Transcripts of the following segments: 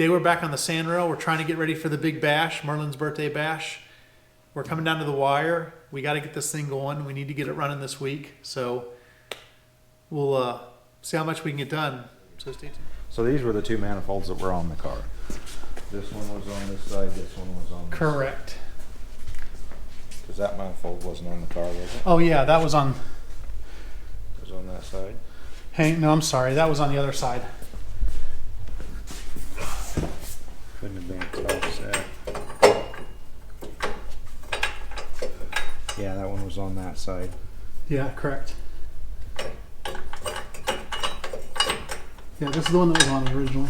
Today we're back on the sandrail. We're trying to get ready for the big bash, Merlin's birthday bash. We're coming down to the wire. We got to get this thing going. We need to get it running this week. So we'll see how much we can get done. So stay tuned. So these were the two manifolds that were on the car. This one was on this side, this one was on this side. Correct. Because that manifold wasn't on the car, was it? Oh yeah, that was on. It was on that side. Hey, no, I'm sorry. That was on the other side. Couldn't have been offset. Yeah, that one was on that side. Yeah, correct. Yeah, this is the one that was on originally.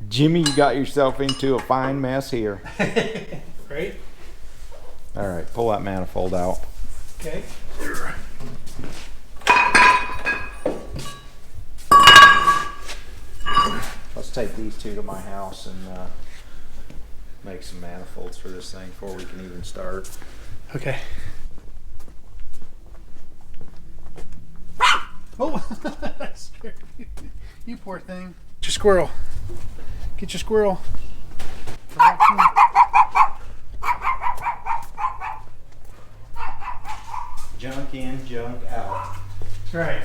Jimmy, you got yourself into a fine mess here. Right? All right, pull that manifold out. Okay. Let's take these two to my house and make some manifolds for this thing before we can even start. Okay. Oh, that scared me. You poor thing. Get your squirrel. Get your squirrel. Junk in, junk out. That's right.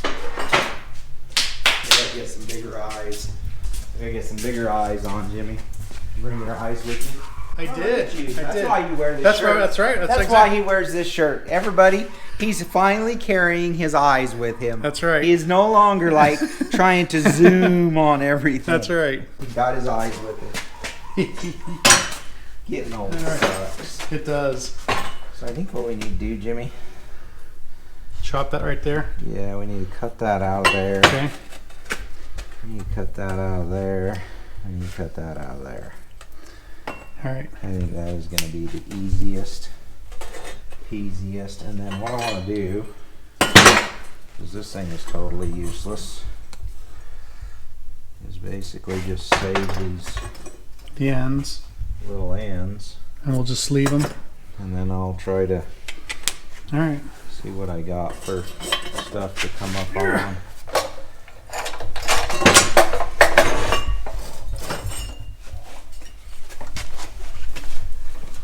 I gotta get some bigger eyes. I gotta get some bigger eyes on, Jimmy. Bring your eyes with you. I did. That's why you wear this That's shirt. right. That's right. That's why he wears this shirt. Everybody, he's finally carrying his eyes with him. That's right. He is no longer like trying to zoom on everything. That's right. He got his eyes with him. Getting old sucks. It does. So I think what we need to do, Jimmy. Chop that right there. Yeah, we need to cut that out of there. Okay. We need to cut that out of there. We need to cut that out of there. All right. I think that is going to be the easiest, peasiest. And then what I want to do, because this thing is totally useless, is basically just save these The ends. little ends. And we'll just sleeve them. And then I'll try to All right. see what I got for stuff to come up on.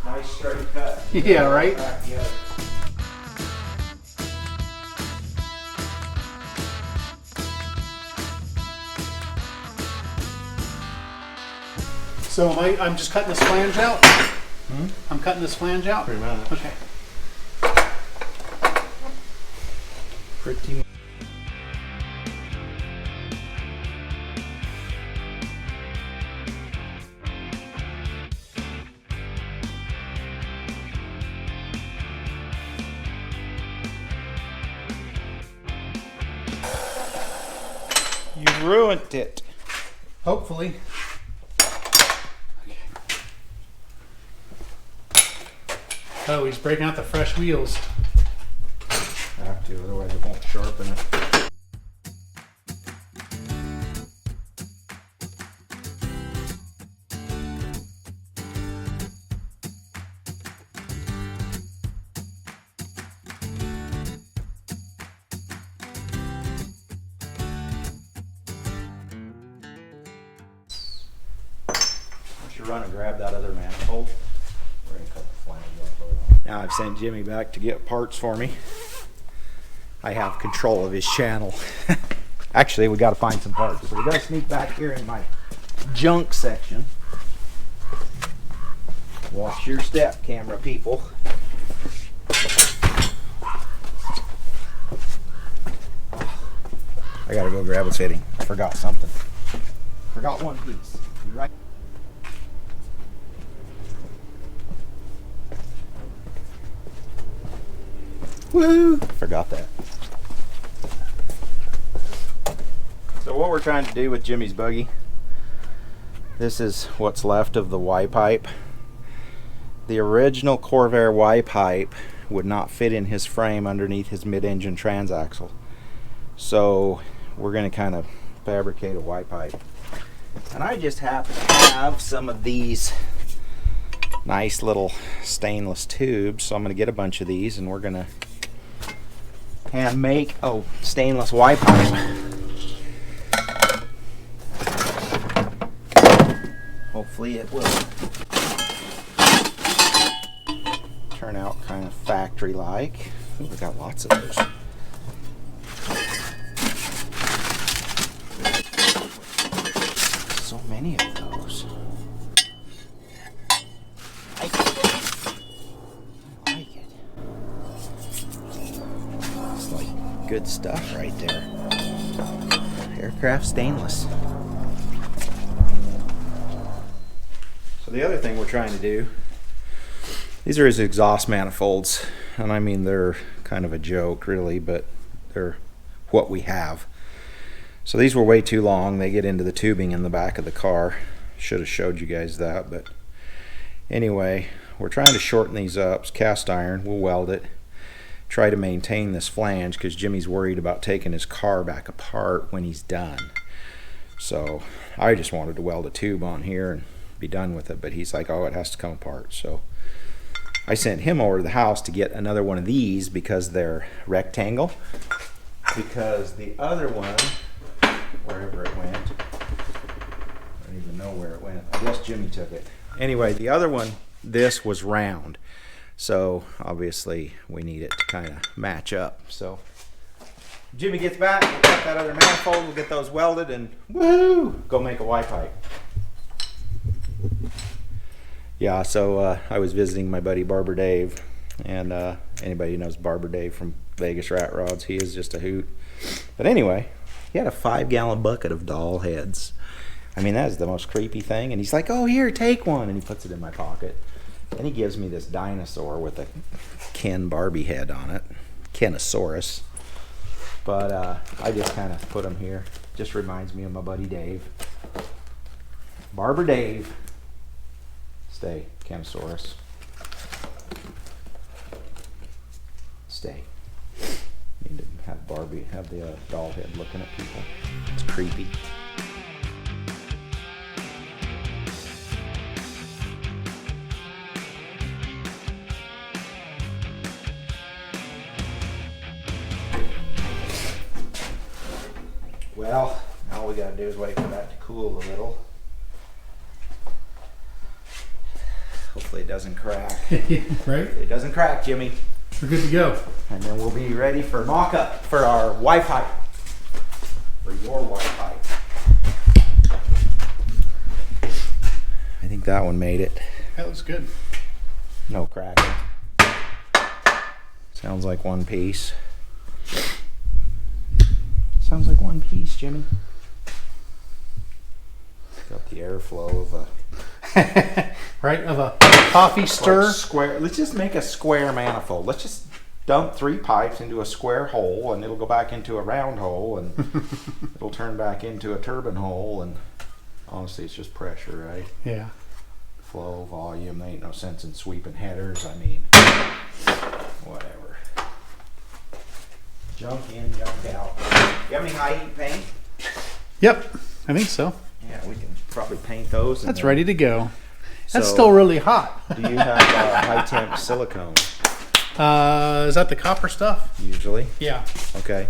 Nice straight cut. Yeah, right? Yeah. So I'm just cutting this flange out? I'm cutting this flange out? Pretty much. Okay. Pretty much. You ruined it. Hopefully. Oh, he's breaking out the fresh wheels. Have to, otherwise it won't sharpen it. I should run and grab that other manifold. We're gonna cut the flange off. Now I've sent Jimmy back to get parts for me. I have control of his channel. Actually, we got to find some parts. So we got to sneak back here in my junk section. Watch your step, camera people. I got to go grab a fitting. I forgot something. Forgot one piece. You right? Woo! Forgot that. So what we're trying to do with Jimmy's buggy, this is what's left of the Y pipe. The original Corvair Y pipe would not fit in his frame underneath his mid-engine transaxle. So we're going to kind of fabricate a Y pipe. And I just happen to have some of these nice little stainless tubes, so I'm going to get a bunch of these and we're going to hand make a stainless Y pipe. Hopefully it will turn out kind of factory-like. Ooh, we got lots of those. So many of those. I like it. It's like good stuff right there. Aircraft stainless. So the other thing we're trying to do, these are his exhaust manifolds, and I mean they're kind of a joke really, but they're what we have. So these were way too long. They get into the tubing in the back of the car. Should have showed you guys that, but anyway, we're trying to shorten these up. It's cast iron. We'll weld it. Try to maintain this flange because Jimmy's worried about taking his car back apart when he's done. So I just wanted to weld a tube on here and be done with it, but he's like, oh, it has to come apart. So I sent him over to the house to get another one of these because they're rectangle. Because the other one, wherever it went, I don't even know where it went. I guess Jimmy took it. Anyway, the other one, this was round. So obviously we need it to kind of match up. So Jimmy gets back, we'll cut that other manifold, we'll get those welded, and woohoo, go make a Y pipe. Yeah, so I was visiting my buddy Barber Dave, and anybody who knows Barber Dave from Vegas Rat Rods, he is just a hoot. But anyway, he had a 5-gallon bucket of doll heads. I mean, that is the most creepy thing. And he's like, oh, here, take one. And he puts it in my pocket. And he gives me this dinosaur with a Ken Barbie head on it. Kenosaurus. But I just kind of put him here. Just reminds me of my buddy Dave. Barber Dave. Stay, Kenosaurus. Stay. Need to have Barbie have the doll head looking at people. It's creepy. Well, all we gotta do is wait for that to cool a little. Hopefully it doesn't crack. Right? It doesn't crack, Jimmy. We're good to go. And then we'll be ready for mock-up for our Y pipe. For your Y pipe. I think that one made it. That looks good. No cracking. Sounds like one piece. Sounds like one piece, Jimmy. Got the airflow of a right, of a coffee stir. Square. Let's just make a square manifold. Let's just dump 3 pipes into a square hole, and it'll go back into a round hole, and it'll turn back into a turbine hole. And honestly, it's just pressure, right? Yeah. Flow, volume. There ain't no sense in sweeping headers. I mean, whatever. Junk in, junk out. You have any high heat paint? Yep, I think so. Yeah, we can probably paint those. That's ready to go. That's So, still really hot. Do you have high temp silicone? Is that the copper stuff? Usually. Yeah. Okay.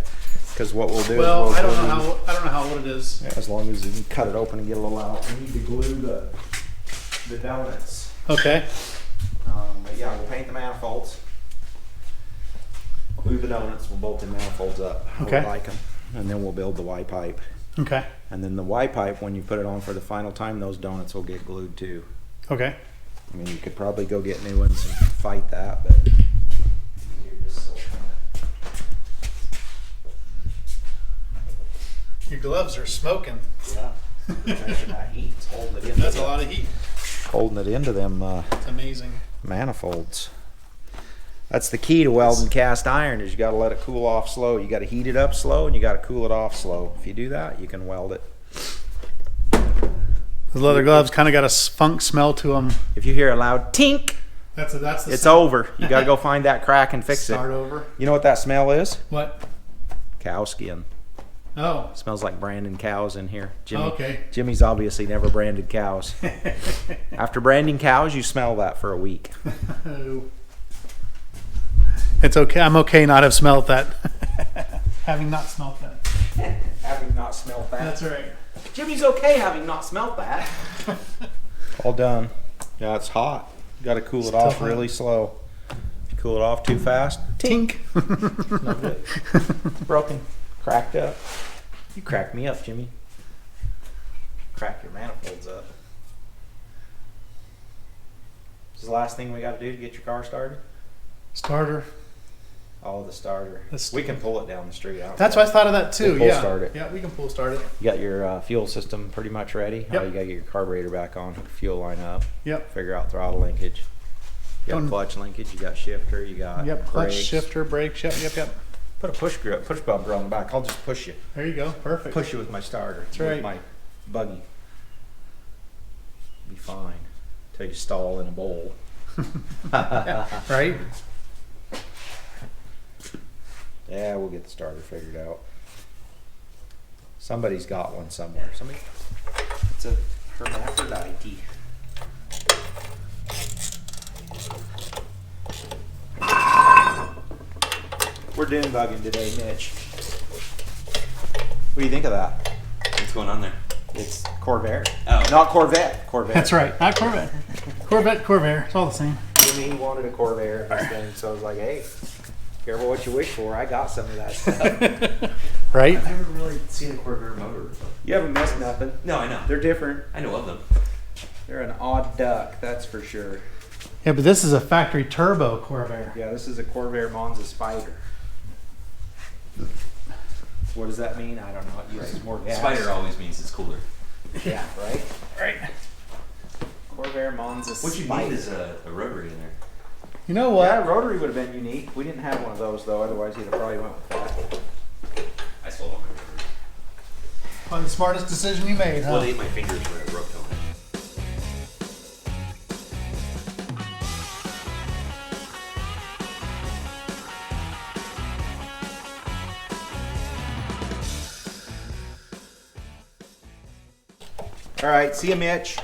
Because what we'll do Well, is I don't know how old it is. yeah, as long as you can cut it open and get a little out. We need to glue the donuts. Okay. But yeah, we'll paint the manifolds. Glue the donuts. We'll bolt the manifolds up. How Okay. we like them, and then we'll build the Y pipe. Okay. And then the Y pipe, when you put it on for the final time, those donuts will get glued too. Okay. I mean, you could probably go get new ones and fight that, but you're just so Your gloves are smoking. yeah. That heat's holding it into That's a them- lot of heat. holding it into them It's amazing. manifolds. That's the key to welding cast iron, is you got to let it cool off slow. You got to heat it up slow, and you got to cool it off slow. If you do that, you can weld it. The leather gloves kind of got a funk smell to them. If you hear a loud tink, That's the It's sound. over. You got to go find that crack and fix Start it. over. You know what that smell is? What? Cow skin. Oh. Smells like branding cows in here. Jimmy, Okay. Jimmy's obviously never branded cows. After branding cows, you smell that for a week. It's okay. I'm okay not have smelled that. Having not smelled that. Having not smelled that. That's right. Jimmy's okay having not smelled that. All done. Yeah, it's hot. You got to cool it off really slow. If you cool it off too fast, Tink. no good. Broken. Cracked up. You cracked me up, Jimmy. Crack your manifolds up. This is the last thing we got to do to get your car started? Starter. Oh, the starter. The We can pull it down the street. That's why I thought of that too. We'll pull Yeah. start it. Yeah, we can pull start it. You got your fuel system pretty much ready. Yep. Oh, you got to get your carburetor back on, hook the fuel line up, Yep. figure out throttle linkage. You got Done. clutch linkage, you got shifter, you got Yep. Clutch, brakes. shifter, brakes. Yep. Put a push bumper on the back. I'll just push you. There you go. Perfect. Push you with my starter. That's with right. my buggy. Be fine. Till you stall in a bowl. Right? Yeah, we'll get the starter figured out. Somebody's got one somewhere. It's a hermaphrodite. We're dune bugging today, Mitch. What do you think of that? What's going on there? It's Corvair. Oh, okay. Not Corvette. Corvair. That's right. Not Corvette. Corvair. It's all the same. Jimmy wanted a Corvair, this thing, so I was like, hey, careful what you wish for. I got some of that stuff. Right? I've never really seen a Corvair motor. You haven't missed nothing. No, I know. They're different. I know of them. They're an odd duck, that's for sure. Yeah, but this is a factory turbo Corvair. Yeah, this is a Corvair Monza Spider. What does that mean? I don't know. It uses more gas. Spider always means it's cooler. Yeah, right? Right. Corvair Monza What you Spider. need is a rotary in there. You know what? Yeah, rotary would have been unique. We didn't have one of those though, otherwise he'd have probably went with that. I sold all my rotary. Probably the smartest decision you made, huh? Well, they ate my fingers when I broke them. All right, see you, Mitch.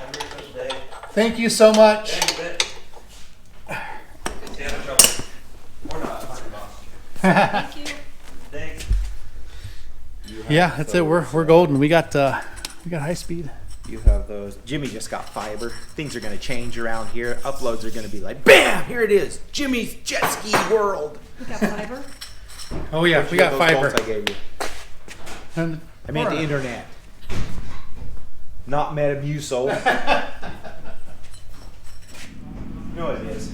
Thank you so much. Thank you. Yeah, that's it. We're golden. We got high speed. You have those. Jimmy just got fiber. Things are going to change around here. Uploads are going to be like, bam, here it is. Jimmy's jet ski world. We got fiber. Oh yeah, we got Those fiber. bolts I gave you. And I meant the internet. Not Metamucil. No, it is.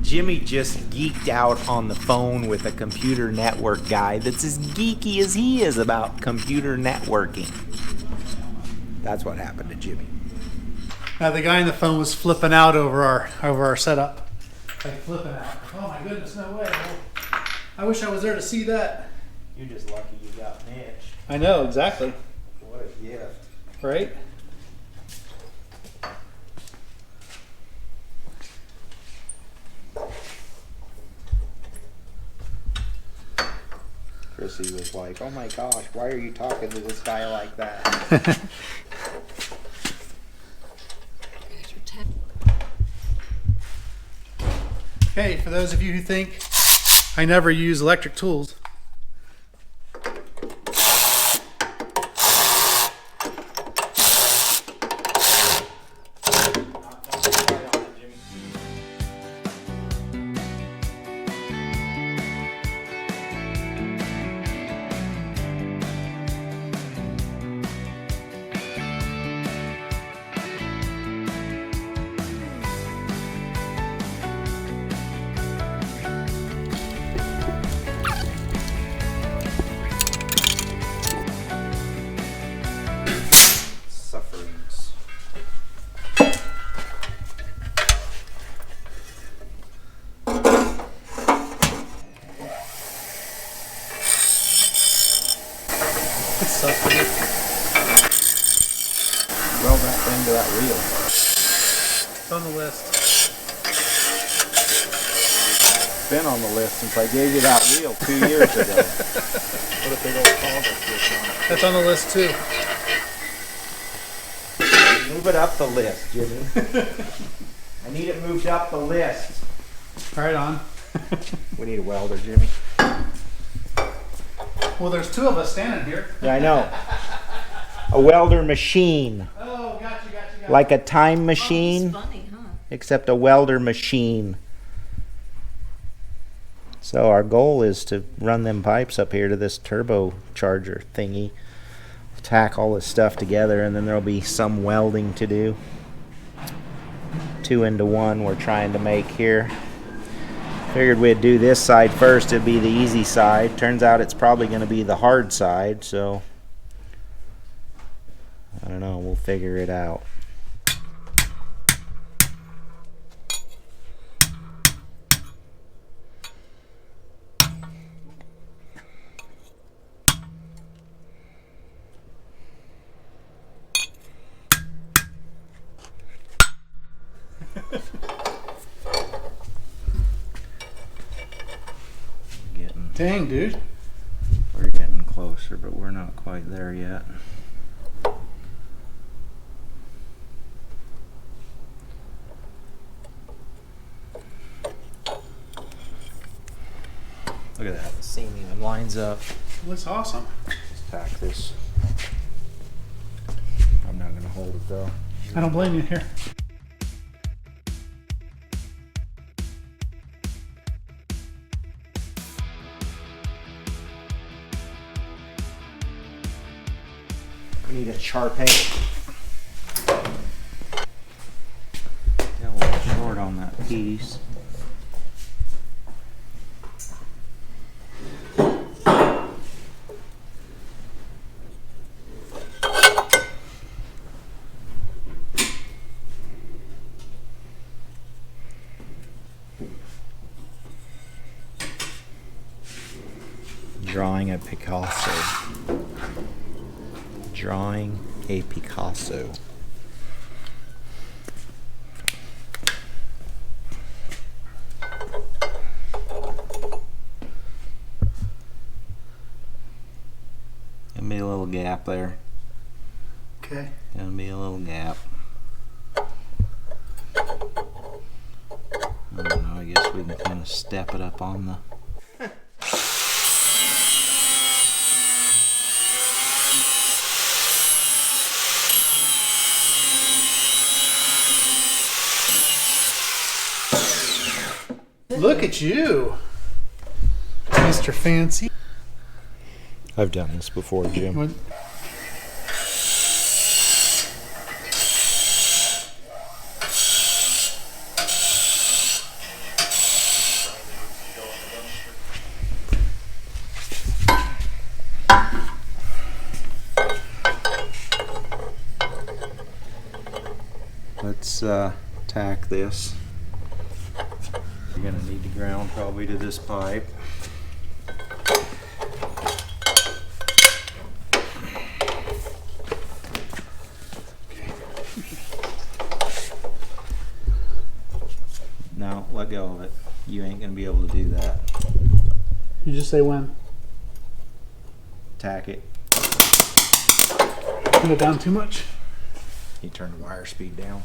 Jimmy just geeked out on the phone with a computer network guy that's as geeky as he is about computer networking. That's what happened to Jimmy. the guy on the phone was flipping out over our setup. Like flipping out. Oh my goodness, no way. I wish I was there to see that. You're just lucky you got Mitch. I know, exactly. What a gift. Right? Chrissy was like, oh my gosh, why are you talking to this guy like that? Here's your tap. Okay, for those of you who think I never use electric tools, Sufferings. it's suffering. Weld that thing to that wheel. It's on the list. it's been on the list since I gave you that wheel 2 years ago. What a big old culvert switch on it. That's on the list too. Move it up the list, Jimmy. I need it moved up the list. Right on. We need a welder, Jimmy. Well, there's two of us standing here. Yeah, I know. A welder machine. Oh, gotcha. Like a time Oh, machine, it's funny, huh? except a welder machine. So our goal is to run them pipes up here to this turbocharger thingy. Tack all this stuff together, and then there'll be some welding to do. 2 into 1 we're trying to make here. Figured we'd do this side first. It'd be the easy side. Turns out it's probably going to be the hard side, so I don't know, we'll figure it out. Dang, dude. We're getting closer, but we're not quite there yet. Look at that, the seam even lines up. Looks awesome. Let's tack this. I'm not gonna hold it though. I don't blame you. Here. We need a Sharpay. Got a little short on that piece. Drawing a Picasso. Drawing a Picasso. Gonna be a little gap there. Okay. Gonna be a little gap. I don't know, I guess we can kind of step it up on the Look at you, Mr. Fancy. I've done this before, Jim. What? Let's tack this. You're gonna need to ground probably to this pipe. No, let go of it. You ain't gonna be able to do that. You just say when. Tack it. Put it down too much. You turn the wire speed down.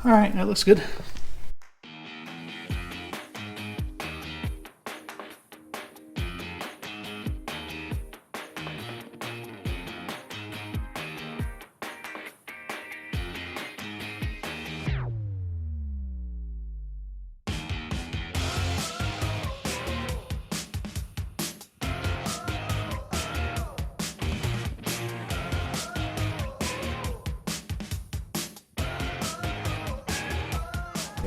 All right, that looks good.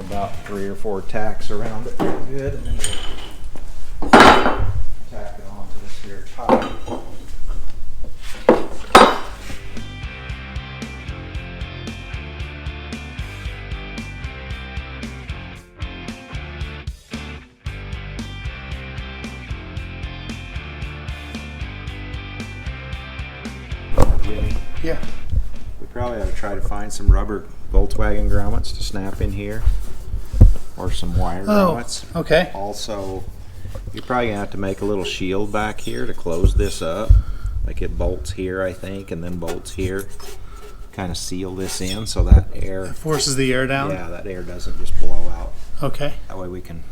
about 3 or 4 tacks around it real good, and then we'll tack it onto this here top. Jimmy, Yeah. we probably ought to try to find some rubber Volkswagen grommets to snap in here, or some wire grommets. Okay. Also, you're probably gonna have to make a little shield back here to close this up. Like it bolts here, I think, and then bolts here. Kind of seal this in so that air, Forces the air down. yeah, that air doesn't just blow out. Okay. That way we can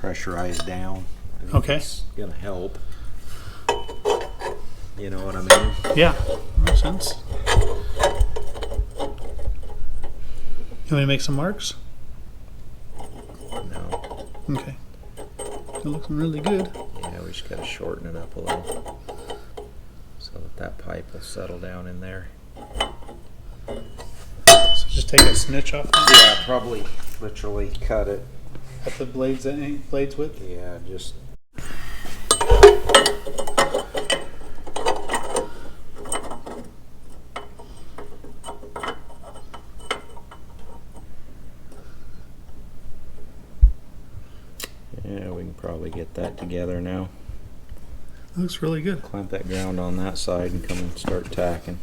pressurize down. I think Okay. it's gonna help. You know what I mean? Yeah. Makes sense. You want me to make some marks? No. Okay. It looks really good. Yeah, we just gotta shorten it up a little so that that pipe will settle down in there. So just take a snitch off Yeah, probably literally cut it. at the blades width. Yeah, just. Yeah, we can probably get that together now. Looks really good. Clamp that ground on that side and come and start tacking.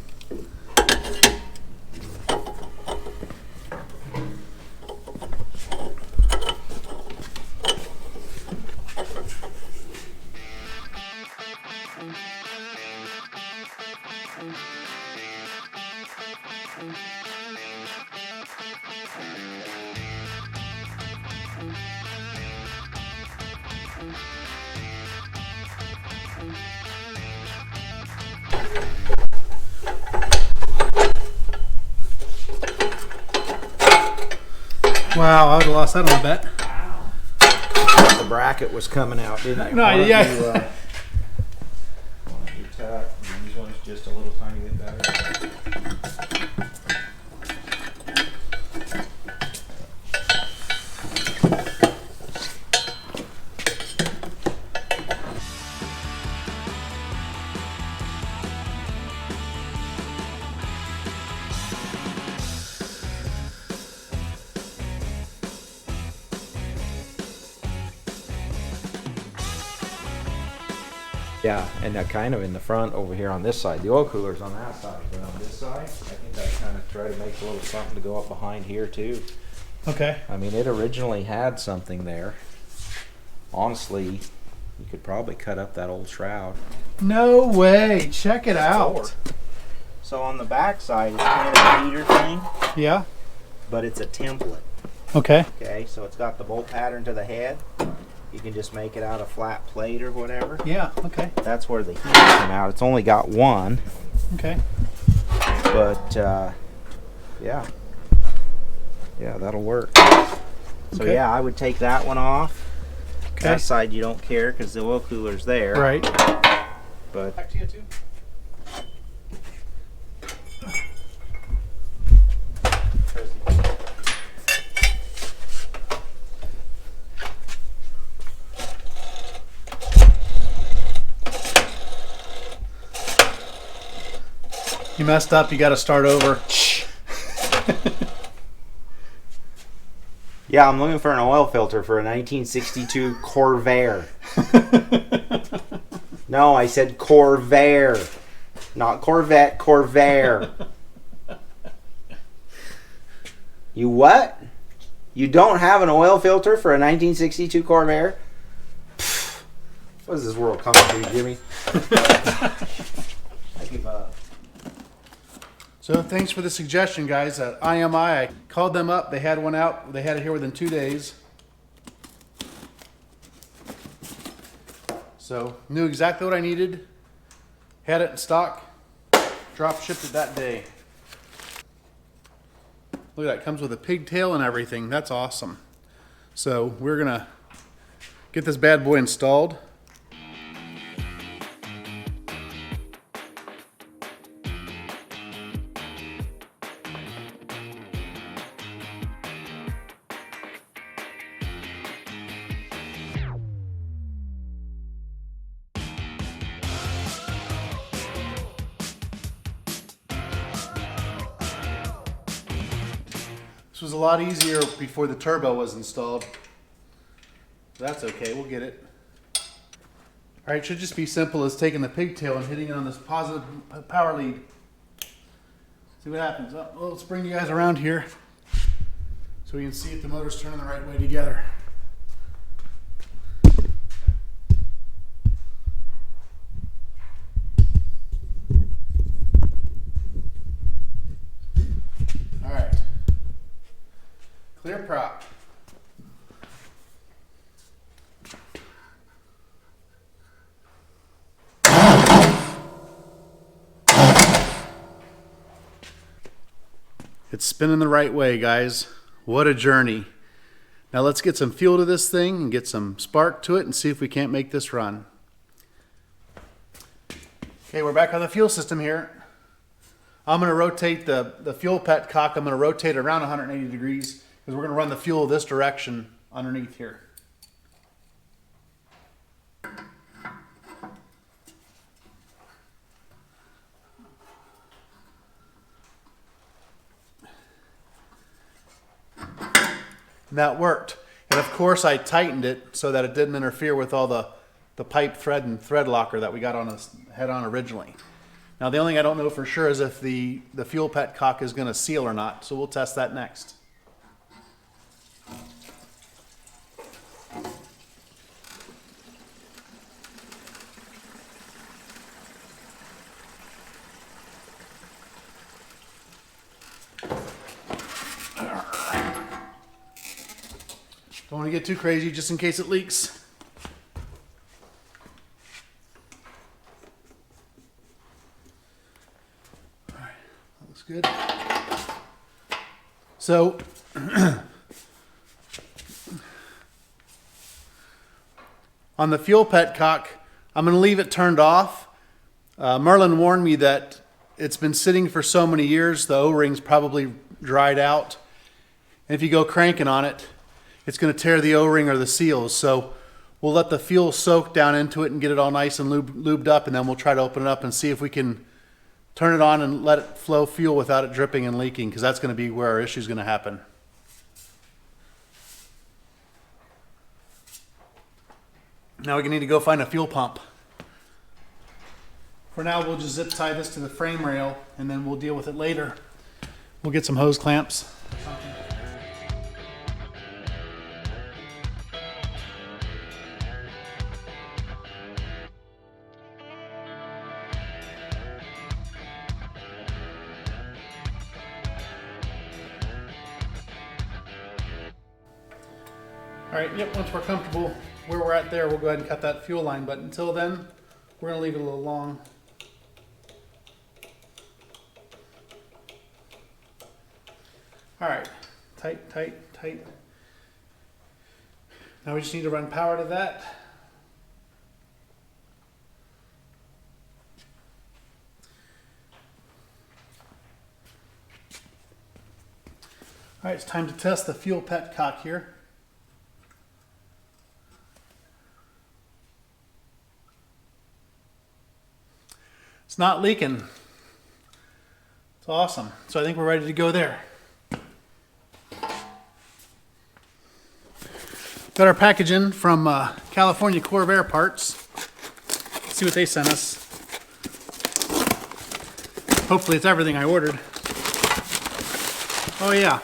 Wow, I would have lost that on a bet. The bracket was coming out, didn't it? No, Why don't yeah. you, why don't you tack? These ones just a little tiny bit better. Yeah, and kind of in the front over here on this side. The oil cooler's on that side, but on this side, I think I kind of try to make a little something to go up behind here too. Okay. I mean, it originally had something there. Honestly, you could probably cut up that old shroud. No way. Check it out. So on the back side, it's kind of a heater thing, Yeah. but it's a template. Okay. Okay, so it's got the bolt pattern to the head. You can just make it out of flat plate or whatever. Yeah. Okay. That's where the heater came out. It's only got one, Okay. but yeah, that'll work. So Okay. yeah, I would take that one off. Okay. That side you don't care because the oil cooler's there. Right. But Back to you too. You messed up. You got to start over. yeah, I'm looking for an oil filter for a 1962 Corvair. No, I said Corvair, not Corvette. Corvair. You what? You don't have an oil filter for a 1962 Corvair? Pfft. What is this world coming to, Jimmy? I give up. So thanks for the suggestion, guys. At IMI, I called them up. They had one out. They had it here within 2 days. So knew exactly what I needed. Had it in stock. Drop shipped it that day. Look at that. It comes with a pigtail and everything. That's awesome. So we're going to get this bad boy installed. This was a lot easier before the turbo was installed. That's okay, we'll get it. All right, should just be simple as taking the pigtail and hitting it on this positive power lead. See what happens. Oh, well, let's bring you guys around here so we can see if the motor's turning the right way together. All right. Clear prop. It's spinning the right way, guys. What a journey. Now let's get some fuel to this thing and get some spark to it and see if we can't make this run. Okay, we're back on the fuel system here. I'm going to rotate the fuel petcock. I'm going to rotate it around 180 degrees because we're going to run the fuel this direction underneath here. And that worked. And of course I tightened it so that it didn't interfere with all the pipe thread and thread locker that we got on us head on originally. Now the only thing I don't know for sure is if the fuel petcock is going to seal or not, so we'll test that next. Don't want to get too crazy just in case it leaks. All right, that looks good. So, on the fuel petcock, I'm going to leave it turned off. Merlon warned me that it's been sitting for so many years, the O-ring's probably dried out. And if you go cranking on it, it's going to tear the O-ring or the seals. So we'll let the fuel soak down into it and get it all nice and lubed up, and then we'll try to open it up and see if we can turn it on and let it flow fuel without it dripping and leaking, because that's going to be where our issue is going to happen. Now we need to go find a fuel pump. For now, we'll just zip tie this to the frame rail, and then we'll deal with it later. We'll get some hose clamps. All right, yep, once we're comfortable where we're at there, we'll go ahead and cut that fuel line, but until then, we're gonna leave it a little long. All right, tight, tight, tight. Now we just need to run power to that. All right, it's time to test the fuel petcock here. It's not leaking. It's awesome. So I think we're ready to go there. Got our package in from California Corps of Air Parts. Let's see what they sent us. Hopefully it's everything I ordered. Oh yeah.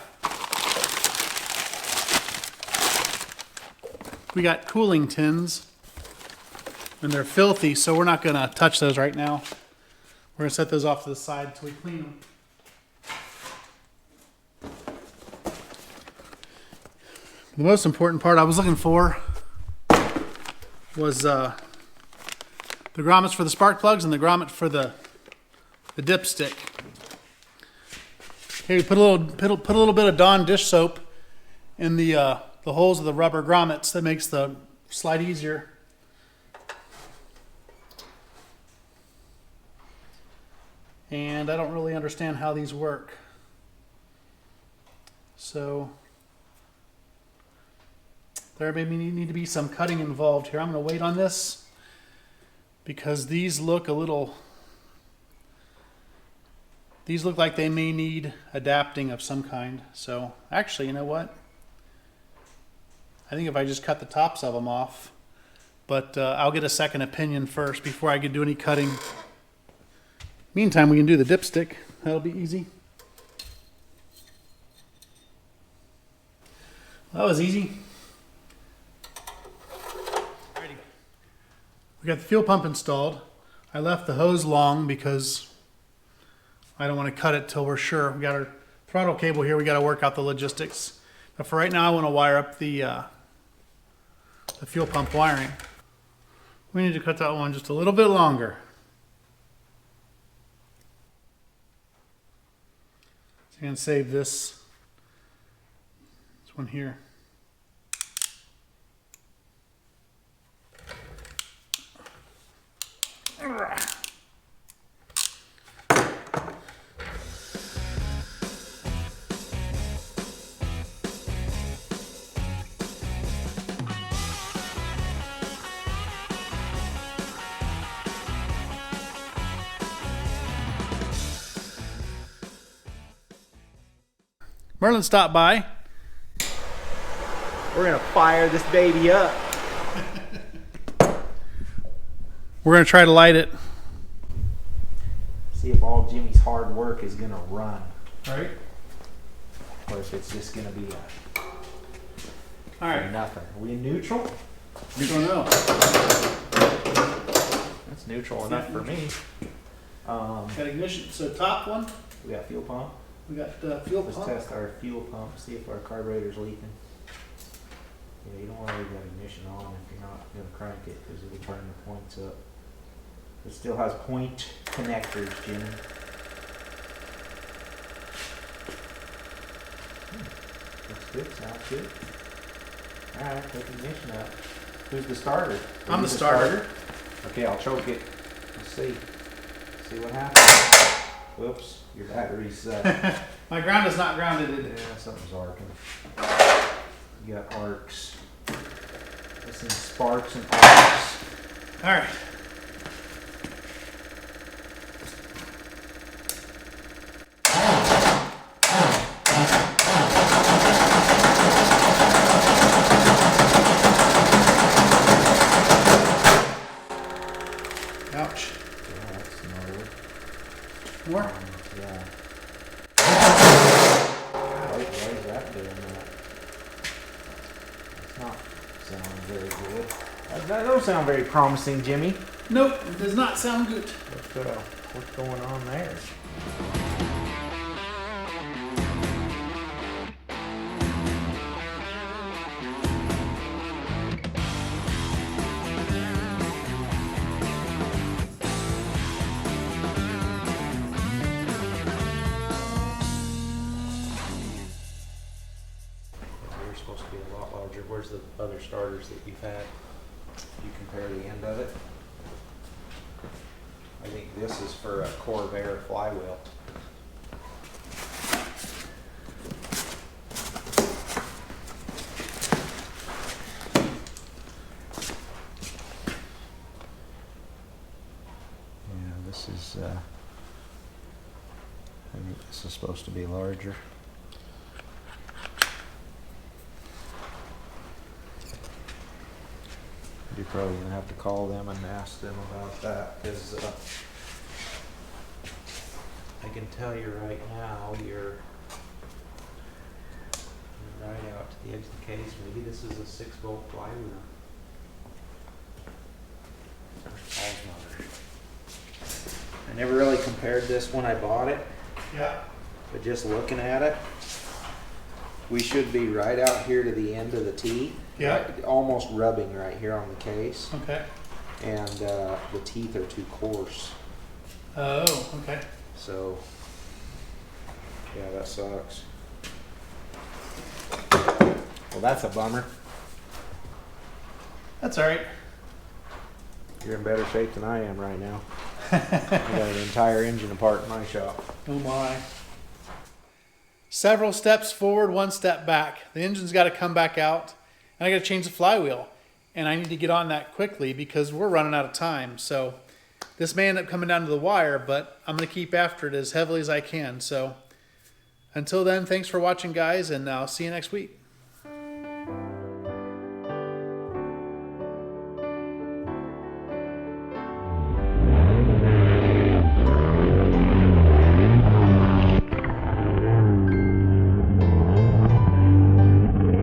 We got cooling tins, and they're filthy, so we're not going to touch those right now. We're going to set those off to the side until we clean them. The most important part I was looking for was the grommets for the spark plugs and the grommet for the dipstick. Okay, we put a little bit of Dawn dish soap in the holes of the rubber grommets. That makes the slide easier. And I don't really understand how these work. So there may need to be some cutting involved here. I'm going to wait on this because these look a little These look like they may need adapting of some kind. So actually, you know what? I think if I just cut the tops of them off, but I'll get a second opinion first before I can do any cutting. Meantime, we can do the dipstick. That'll be easy. That was easy. Alrighty. We got the fuel pump installed. I left the hose long because I don't want to cut it till we're sure. We got our throttle cable here. We got to work out the logistics. But for right now, I want to wire up the fuel pump wiring. We need to cut that one just a little bit longer. So I'm going to save this one here. Merlon stopped by. We're gonna fire this baby up. We're going to try to light it. See if all Jimmy's hard work is gonna run, Right. or if it's just gonna be All right. nothing. Are we in neutral? We don't know. That's neutral enough for me. Got ignition. So top one, We got fuel pump. we got fuel Let's pump. test our fuel pump, see if our carburetor's leaking. Yeah, you don't want to leave that ignition on if you're not going to crank it because it'll turn the points up. It still has point connectors, Jimmy. Looks good, sounds good. Alright, take ignition out. Who's the starter? Are I'm you the starter. Okay, I'll choke it. Let's see. See what happens. Whoops, your battery's My ground is not grounded. yeah, something's arcing. You got arcs. There's some sparks and arcs. All right. Ouch. Yeah, that's gnarly. More? Yeah. Why is that doing that? That's not sounding very good. That don't sound very promising, Jimmy. Nope, it does not sound good. What's going on there? You're supposed to be a lot larger. Where's the other starters that you've had? You compare the end of it. I think this is for a Corvair flywheel. Yeah, this is, I think this is supposed to be larger. You're probably gonna have to call them and ask them about that, because I can tell you right now, you're right out to the edge of the case. Maybe this is a 6-volt flywheel. Paul's motor. I never really compared this when I bought it, Yeah. but just looking at it, we should be right out here to the end of the T. Yeah. Right, almost rubbing right here on the case. Okay. And the teeth are too coarse. Oh, okay. So, yeah, that sucks. Well, that's a bummer. That's all right. You're in better shape than I am right now. I got an entire engine apart in my shop. Oh my. Several steps forward, one step back. The engine's got to come back out, and I got to change the flywheel. And I need to get on that quickly because we're running out of time. So This may end up coming down to the wire, but I'm going to keep after it as heavily as I can. So until then, thanks for watching, guys, and I'll see you next week.